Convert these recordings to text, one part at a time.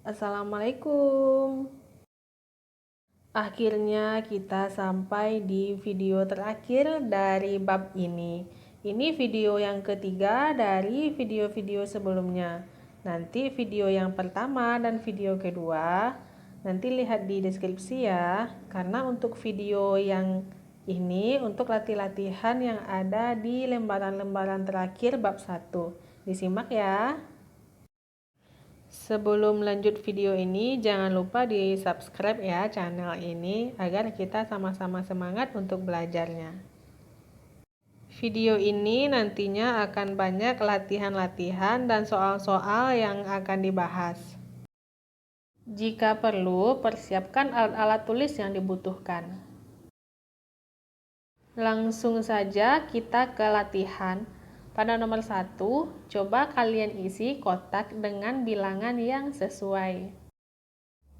Assalamualaikum. Akhirnya kita sampai di video terakhir dari bab ini. Ini video yang ketiga dari video-video sebelumnya. Nanti video yang pertama dan video kedua nanti lihat di deskripsi ya. Karena untuk video yang ini untuk latihan yang ada di lembaran-lembaran terakhir bab 1. Disimak ya. Sebelum lanjut video ini, jangan lupa di subscribe ya channel ini agar kita sama-sama semangat untuk belajarnya. Video ini nantinya akan banyak latihan-latihan dan soal-soal yang akan dibahas. Jika perlu, persiapkan alat-alat tulis yang dibutuhkan. Langsung saja kita ke latihan. Pada nomor 1, coba kalian isi kotak dengan bilangan yang sesuai.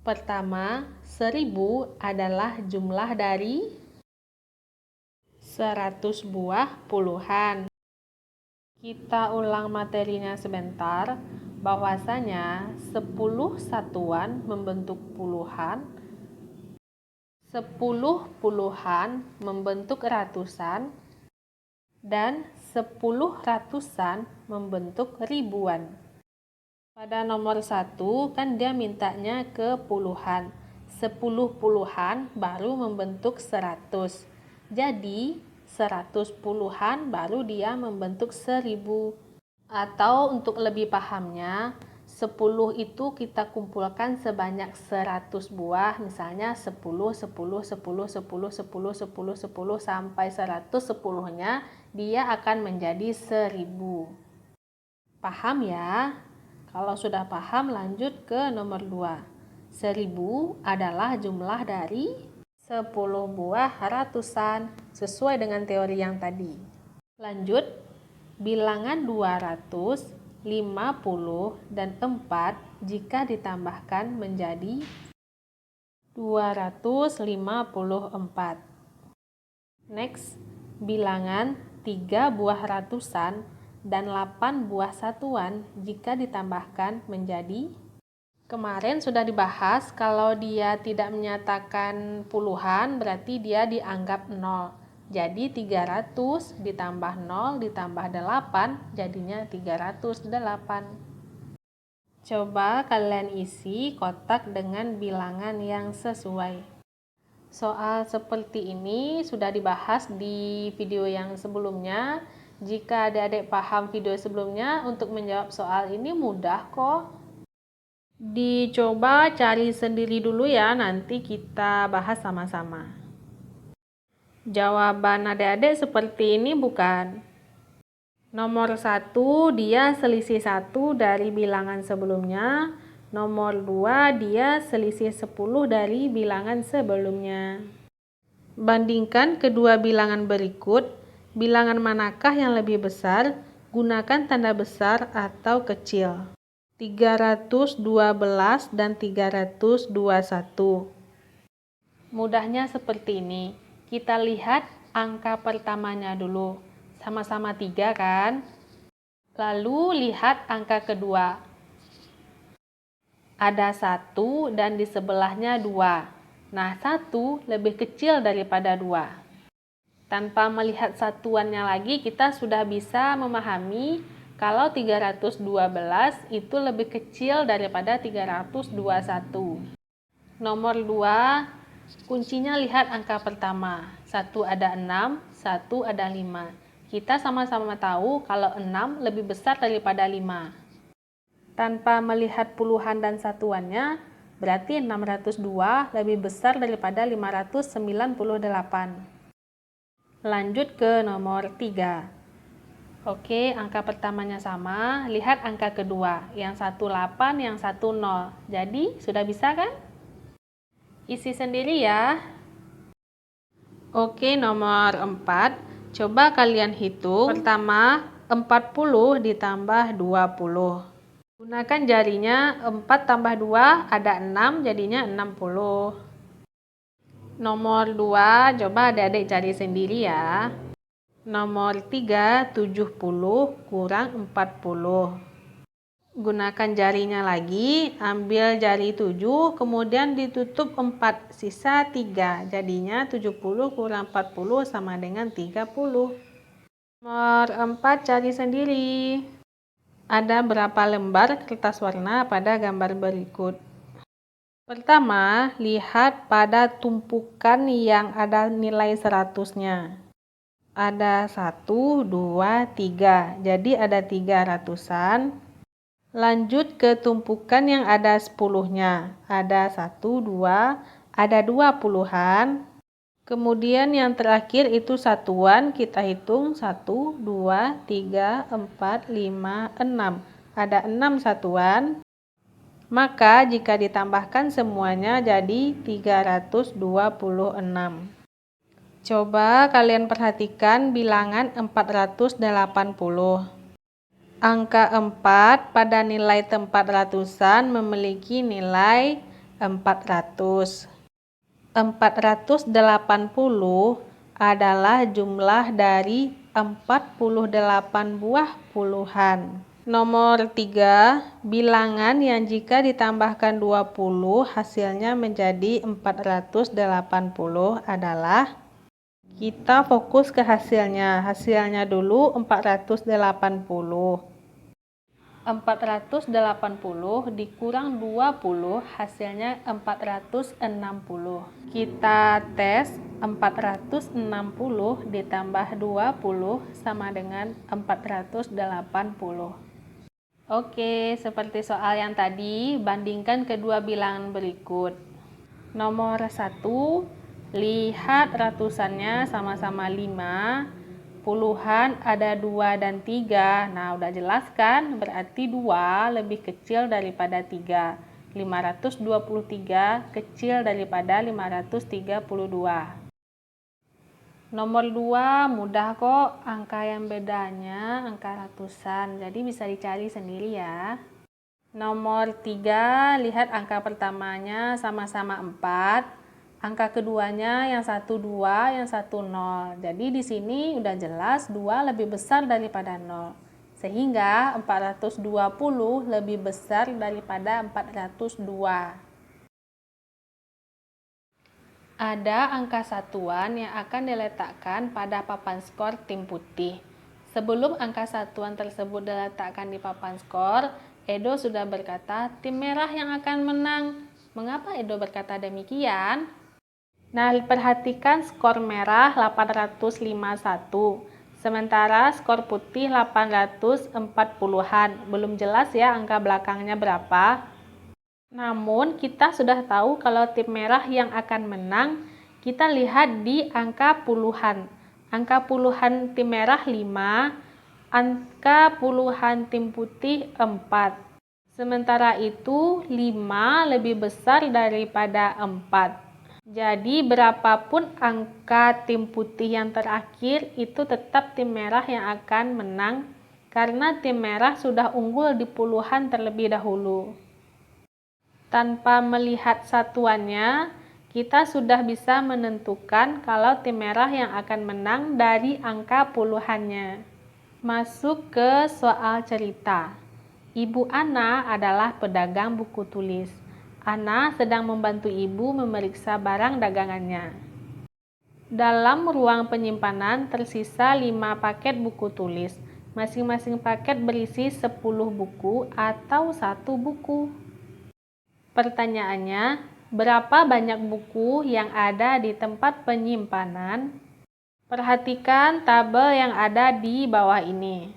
Pertama, 1000 adalah jumlah dari 100 buah puluhan. Kita ulang materinya sebentar, bahwasanya 10 satuan membentuk puluhan, 10 puluhan membentuk ratusan, dan 10 ratusan membentuk ribuan. Pada nomor 1 kan dia mintanya ke puluhan. 10 puluhan baru membentuk 100. Jadi 100 puluhan baru dia membentuk 1000. Atau untuk lebih pahamnya, 10 itu kita kumpulkan sebanyak 100 buah, misalnya 10, 10, 10, 10, 10, 10, 10 sampai 100 sepuluhnya dia akan menjadi 1000. Paham ya? Kalau sudah paham lanjut ke nomor 2. 1000 adalah jumlah dari 10 buah ratusan sesuai dengan teori yang tadi. Lanjut, bilangan 200, 50 dan 4 jika ditambahkan menjadi 254. Next, bilangan 3 buah ratusan dan 8 buah satuan jika ditambahkan menjadi, kemarin sudah dibahas kalau dia tidak menyatakan puluhan berarti dia dianggap 0. Jadi 300 ditambah 0 ditambah 8 jadinya 308. Coba kalian isi kotak dengan bilangan yang sesuai. Soal seperti ini sudah dibahas di video yang sebelumnya. Jika adik-adik paham video sebelumnya, untuk menjawab soal ini mudah kok. Dicoba cari sendiri dulu ya, nanti kita bahas sama-sama. Jawaban adik-adik seperti ini bukan? Nomor 1 dia selisih 1 dari bilangan sebelumnya. Nomor 2 dia selisih 10 dari bilangan sebelumnya. Bandingkan kedua bilangan berikut. Bilangan manakah yang lebih besar? Gunakan tanda besar atau kecil. 312 dan 321. Mudahnya seperti ini. Kita lihat angka pertamanya dulu. Sama-sama 3 kan? Lalu lihat angka kedua. Ada 1 dan di sebelahnya 2. Nah, 1 lebih kecil daripada 2. Tanpa melihat satuannya lagi, kita sudah bisa memahami kalau 312 itu lebih kecil daripada 321. Nomor 2, kuncinya lihat angka pertama. 1 ada 6, 1 ada 5. Kita sama-sama tahu kalau 6 lebih besar daripada 5. Tanpa melihat puluhan dan satuannya, berarti 602 lebih besar daripada 598. Lanjut ke nomor 3. Oke, angka pertamanya sama. Lihat angka kedua. Yang 1 8, yang 1 0. Jadi, sudah bisa kan? Isi sendiri ya. Oke, nomor 4. Coba kalian hitung. Pertama, 40 ditambah 20. Gunakan jarinya. 4 tambah 2 ada 6, jadinya 60. Nomor 2, coba adik-adik cari sendiri ya. Nomor 3, 70 kurang 40. Gunakan jarinya lagi, ambil jari 7, kemudian ditutup 4, sisa 3. Jadinya 70 kurang 40 sama dengan 30. Nomor 4 cari sendiri. Ada berapa lembar kertas warna pada gambar berikut? Pertama, lihat pada tumpukan yang ada nilai 100-nya. Ada 1, 2, 3. Jadi ada 300-an. Lanjut ke tumpukan yang ada 10-nya. Ada 1, 2, ada 20-an. Kemudian yang terakhir itu satuan, kita hitung 1, 2, 3, 4, 5, 6. Ada 6 satuan. Maka jika ditambahkan semuanya jadi 326. Coba kalian perhatikan bilangan 480. Angka 4 pada nilai tempat ratusan memiliki nilai 400. 480 adalah jumlah dari 48 buah puluhan. Nomor 3, bilangan yang jika ditambahkan 20 hasilnya menjadi 480 adalah, kita fokus ke hasilnya. Hasilnya dulu 480. 480 dikurang 20 hasilnya 460. Kita tes 460 ditambah 20 sama dengan 480. Oke, seperti soal yang tadi, bandingkan kedua bilangan berikut. Nomor 1, lihat ratusannya sama-sama 5. Puluhan ada 2 dan 3. Nah, udah jelas kan? Berarti 2 lebih kecil daripada 3. 523 kecil daripada 532. Nomor 2 mudah kok. Angka yang bedanya angka ratusan. Jadi bisa dicari sendiri ya. Nomor 3, lihat angka pertamanya sama-sama 4. Angka keduanya yang 1 2, yang 1 0. Jadi di sini udah jelas 2 lebih besar daripada 0. Sehingga 420 lebih besar daripada 402. Ada angka satuan yang akan diletakkan pada papan skor tim putih. Sebelum angka satuan tersebut diletakkan di papan skor, Edo sudah berkata tim merah yang akan menang. Mengapa Edo berkata demikian? Nah, perhatikan skor merah 851, sementara skor putih 840-an. Belum jelas ya angka belakangnya berapa. Namun, kita sudah tahu kalau tim merah yang akan menang, kita lihat di angka puluhan. Angka puluhan tim merah 5, angka puluhan tim putih 4. Sementara itu, 5 lebih besar daripada 4. Jadi berapapun angka tim putih yang terakhir itu tetap tim merah yang akan menang karena tim merah sudah unggul di puluhan terlebih dahulu. Tanpa melihat satuannya, kita sudah bisa menentukan kalau tim merah yang akan menang dari angka puluhannya. Masuk ke soal cerita. Ibu Ana adalah pedagang buku tulis. Ana sedang membantu ibu memeriksa barang dagangannya. Dalam ruang penyimpanan tersisa 5 paket buku tulis. Masing-masing paket berisi 10 buku atau 1 buku. Pertanyaannya, berapa banyak buku yang ada di tempat penyimpanan? Perhatikan tabel yang ada di bawah ini.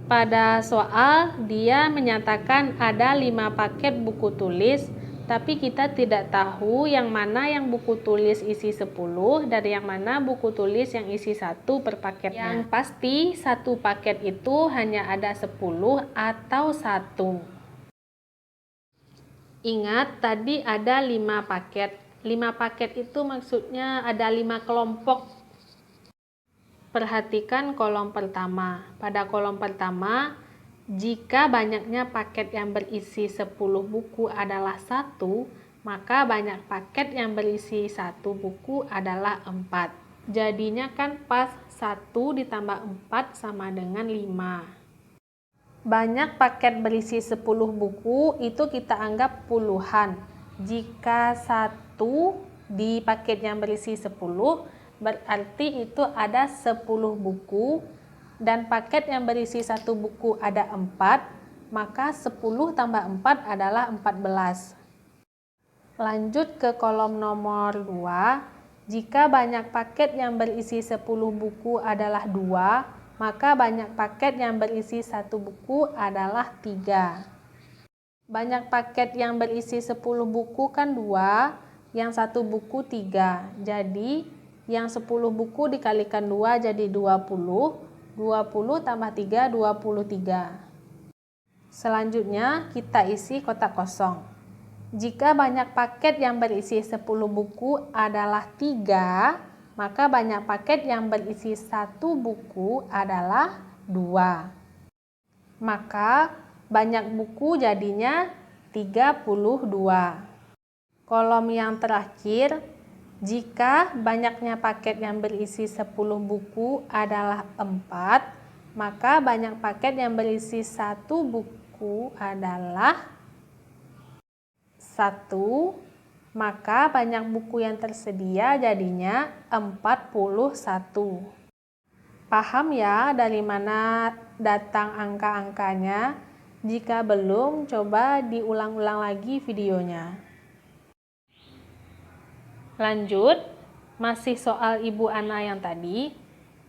Pada soal, dia menyatakan ada 5 paket buku tulis, tapi kita tidak tahu yang mana yang buku tulis isi 10 dan yang mana buku tulis yang isi 1 per paketnya. Yang pasti, 1 paket itu hanya ada 10 atau 1. Ingat, tadi ada 5 paket. 5 paket itu maksudnya ada 5 kelompok. Perhatikan kolom pertama. Pada kolom pertama, jika banyaknya paket yang berisi 10 buku adalah 1, maka banyak paket yang berisi 1 buku adalah 4. Jadinya kan pas 1 ditambah 4 sama dengan 5. Banyak paket berisi 10 buku itu kita anggap puluhan. Jika satu di paket yang berisi 10, berarti itu ada 10 buku, dan paket yang berisi satu buku ada 4, maka 10 tambah 4 adalah 14. Lanjut ke kolom nomor 2. Jika banyak paket yang berisi 10 buku adalah 2, maka banyak paket yang berisi satu buku adalah 3. Banyak paket yang berisi 10 buku kan 2, yang satu buku 3. Jadi, yang 10 buku dikalikan 2 jadi 20. 20 tambah 3, 23. Selanjutnya, kita isi kotak kosong. Jika banyak paket yang berisi 10 buku adalah 3, maka banyak paket yang berisi satu buku adalah 2. Maka banyak buku jadinya 32. Kolom yang terakhir, jika banyaknya paket yang berisi 10 buku adalah 4, maka banyak paket yang berisi satu buku adalah 1, maka banyak buku yang tersedia jadinya 41. Paham ya dari mana datang angka-angkanya? Jika belum, coba diulang-ulang lagi videonya. Lanjut, masih soal Ibu Ana yang tadi.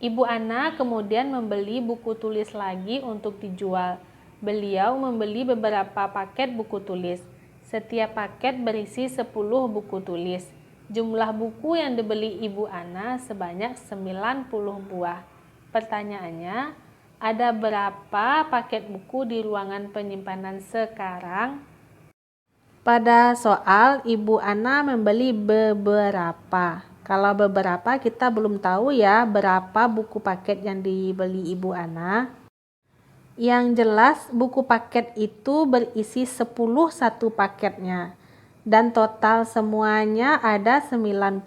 Ibu Ana kemudian membeli buku tulis lagi untuk dijual. Beliau membeli beberapa paket buku tulis. Setiap paket berisi 10 buku tulis. Jumlah buku yang dibeli Ibu Ana sebanyak 90 buah. Pertanyaannya, ada berapa paket buku di ruangan penyimpanan sekarang? Pada soal, Ibu Ana membeli beberapa. Kalau beberapa kita belum tahu ya berapa buku paket yang dibeli Ibu Ana. Yang jelas buku paket itu berisi 10 satu paketnya, dan total semuanya ada 90.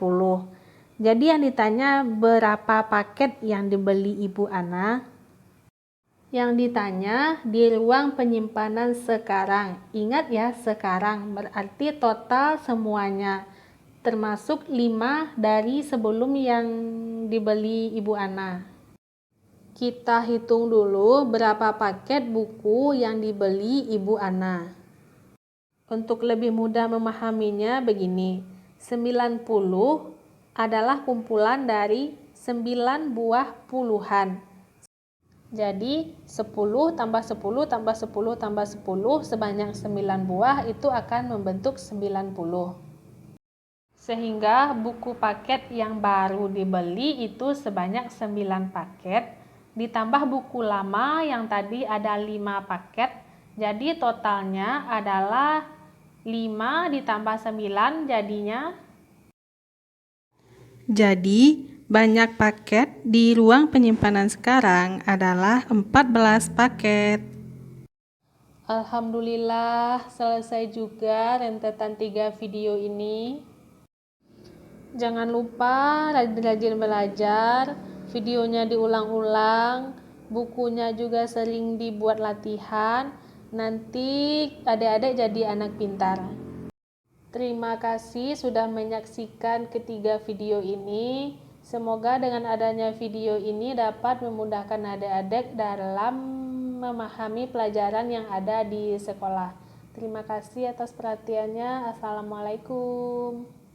Jadi yang ditanya berapa paket yang dibeli Ibu Ana? Yang ditanya di ruang penyimpanan sekarang. Ingat ya, sekarang berarti total semuanya, termasuk 5 dari sebelum yang dibeli Ibu Ana. Kita hitung dulu berapa paket buku yang dibeli Ibu Ana. Untuk lebih mudah memahaminya begini, 90 adalah kumpulan dari 9 buah puluhan. Jadi 10 tambah 10 tambah 10 tambah 10 sebanyak 9 buah itu akan membentuk 90. Sehingga buku paket yang baru dibeli itu sebanyak 9 paket. Ditambah buku lama yang tadi ada 5 paket, jadi totalnya adalah 5 ditambah 9 jadinya. Jadi banyak paket di ruang penyimpanan sekarang adalah 14 paket. Alhamdulillah selesai juga rentetan 3 video ini. Jangan lupa rajin-rajin belajar. Videonya diulang-ulang, bukunya juga sering dibuat latihan. Nanti adik-adik jadi anak pintar. Terima kasih sudah menyaksikan ketiga video ini. Semoga dengan adanya video ini dapat memudahkan adik-adik dalam memahami pelajaran yang ada di sekolah. Terima kasih atas perhatiannya. Assalamualaikum.